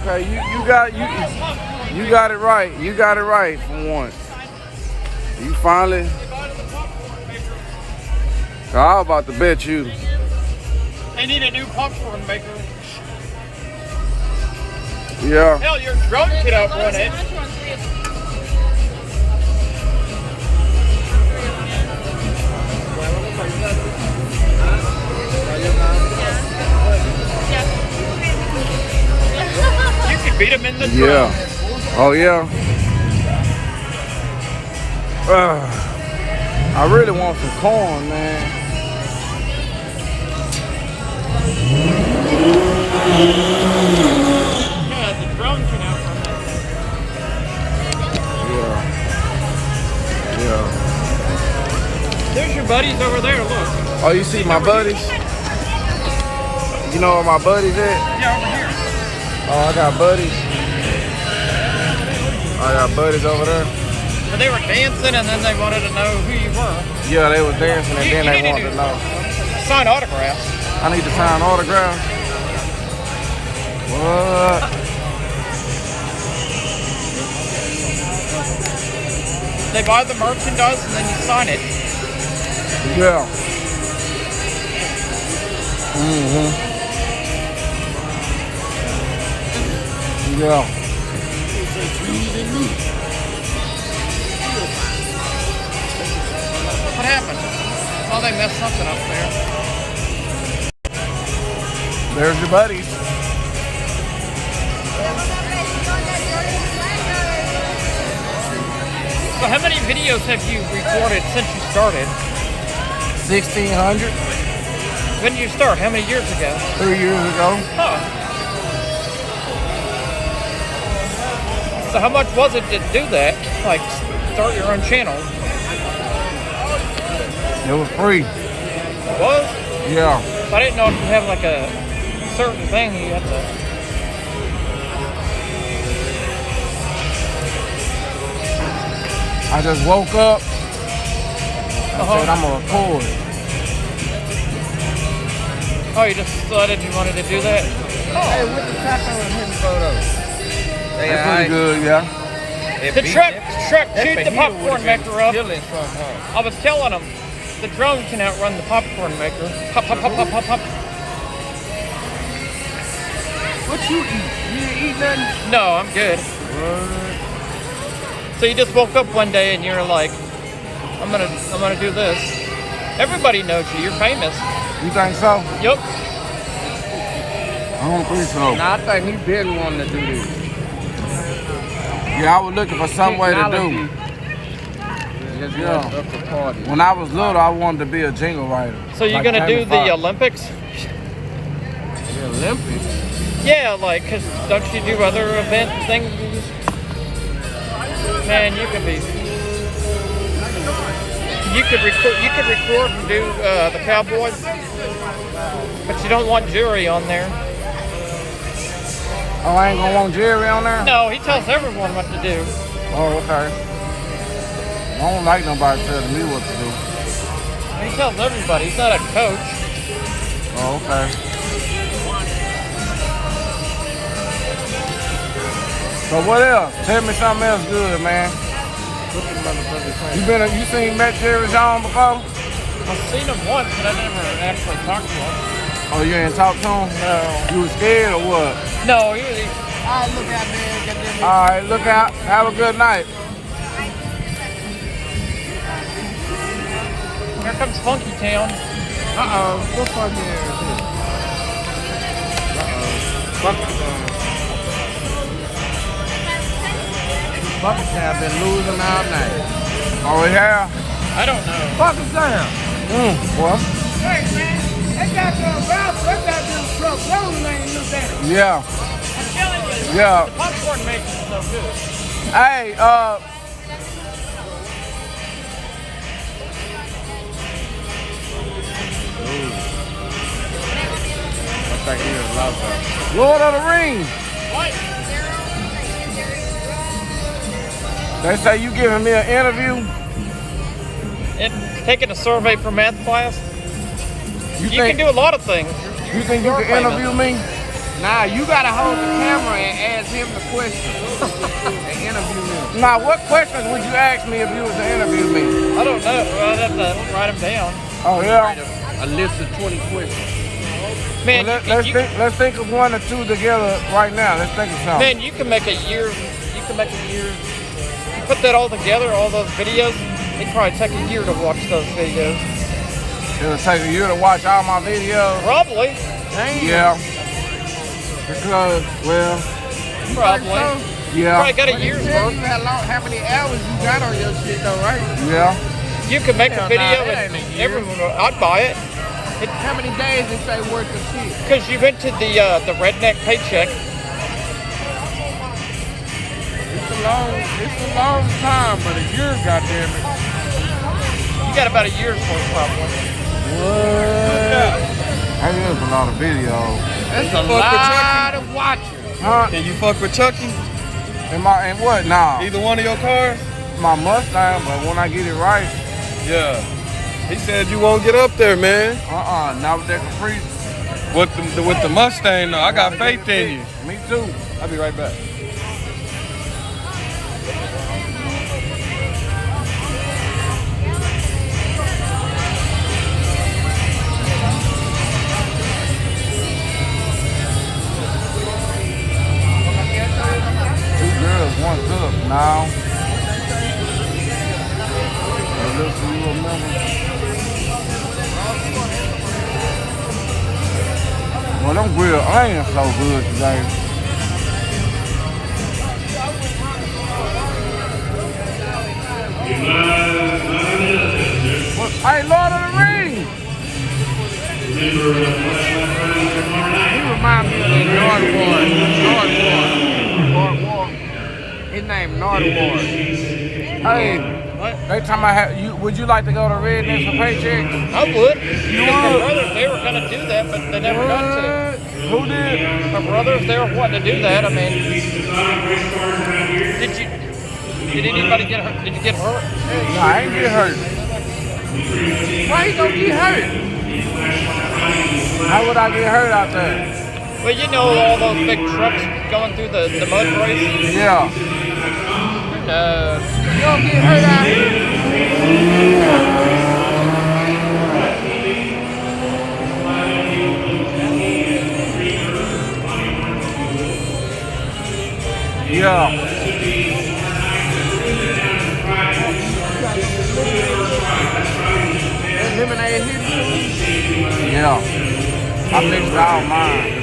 Okay, you got it right. You got it right for once. You finally. I was about to bet you. They need a new popcorn maker. Yeah. Hell, your drone could outrun it. You could beat him in the drone. Yeah. Oh yeah. I really want some corn, man. Yeah, the drone can outrun that thing. Yeah. There's your buddies over there, look. Oh, you see my buddies? You know where my buddies at? Yeah, over here. Oh, I got buddies. I got buddies over there. But they were dancing and then they wanted to know who you were. Yeah, they were dancing and then they wanted to know. Sign autographs. I need to sign autographs. What? They buy the merchandise and then you sign it. Yeah. Mm-hmm. Yeah. What happened? Oh, they messed something up there. There's your buddies. So how many videos have you recorded since you started? 1,600. When did you start? How many years ago? 3 years ago. Huh. So how much was it to do that? Like, start your own channel? It was free. It was? Yeah. I didn't know if you have like a certain thing you have to... I just woke up. I said I'm gonna record. Oh, you just decided you wanted to do that? Hey, what's the taco and him photos? They're pretty good, yeah. The truck shoot the popcorn maker up. I was telling them the drone can outrun the popcorn maker. Pop, pop, pop, pop, pop, pop. What you eat? You didn't eat nothing? No, I'm good. What? So you just woke up one day and you're like, I'm gonna do this. Everybody knows you. You're famous. You think so? Yep. I don't think so. Nah, I think he been wanting to do this. Yeah, I was looking for some way to do. Just Yeah. up the party. When I was little, I wanted to be a jingle writer. So you're Like gonna Jamie do the Foxx. Olympics? The Olympics. Yeah, like, cause don't you do other event things? Man, you could be. You could record and do the Cowboys, but you don't want Jerry on there. Oh, I ain't gonna want Jerry on there? No, he tells everyone what to do. Oh, okay. I don't like nobody telling me what to do. He tells everybody. He's not a coach. Oh, okay. So what else? Tell me something else good, man. You seen Matt Jerry John before? I've seen him once, but I never actually talked to him. Oh, you ain't talked to him? No. You was scared or what? No, he was. Alright, look out, man. Get them. All right, look out. Have a good night. Here comes Funky Town. What fucking is this? Funky Town. Funky Town been losing all night. Oh, we have? I don't know. Funky Town. Well, Hey, man. They got them routes. They got them trucks. Those ain't new down. yeah. I'm telling you, Yeah. the popcorn maker is so good. Hey, I think he was lost up. Lord of the Rings. What? They say you giving me an interview? Taking a survey for math class. You think can do a lot of things. you think you can interview me? Nah, you gotta hold the camera and ask him the question and interview him. Now, what questions would you ask me if you was to interview me? I don't know. I'd have to write them down. Oh yeah. A list of 20 questions. Man, Well, let's think of one or two together right now. Let's think of something. man, you can make a year. You can make a year. You put that all together, all those videos. It'd probably take a year to watch those videos. It'll take a year to watch all my videos. Probably. Yeah. Because, well, Probably. yeah. Probably got a year's Tell worth. you how many hours you got on your shit though, right? Yeah. You can make Hell a video nah, that and ain't a year. everyone. I'd buy it How many days it say worth of shit? because you went to the redneck paycheck. It's a long time, but a year, goddamn it. You got about a year's worth probably. What? That is a lot of videos. That's a fuck with lot of watching. Huh? Can you fuck with Chucky? And what? Nah. Either one of your cars? My Mustang, but when I get it right, Yeah. He said you won't get up there, man. not with that caprice. With the Mustang, though, I got faith in you. Me too. I'll be right back. Two girls, one cook now. Listen, you remember? Well, them grilled onions so good today. Hey, Lord of the Rings! He remind me of that Nardwar. His name Nardwar. Hey, they talking about would you like to go to Rednecks for paychecks? I would. You My would? brothers, they were gonna do that, but they never got to. Who did? My brothers, they were wanting to do that. I mean, did anybody get hurt? Did you get hurt? No, I ain't get hurt. Why he gonna get hurt? How would I get hurt out there? Well, you know all those big trucks going through the mud race? Yeah. No. You don't get hurt out here. Yeah. That lemonade hitting you. Yeah. I mixed all mine.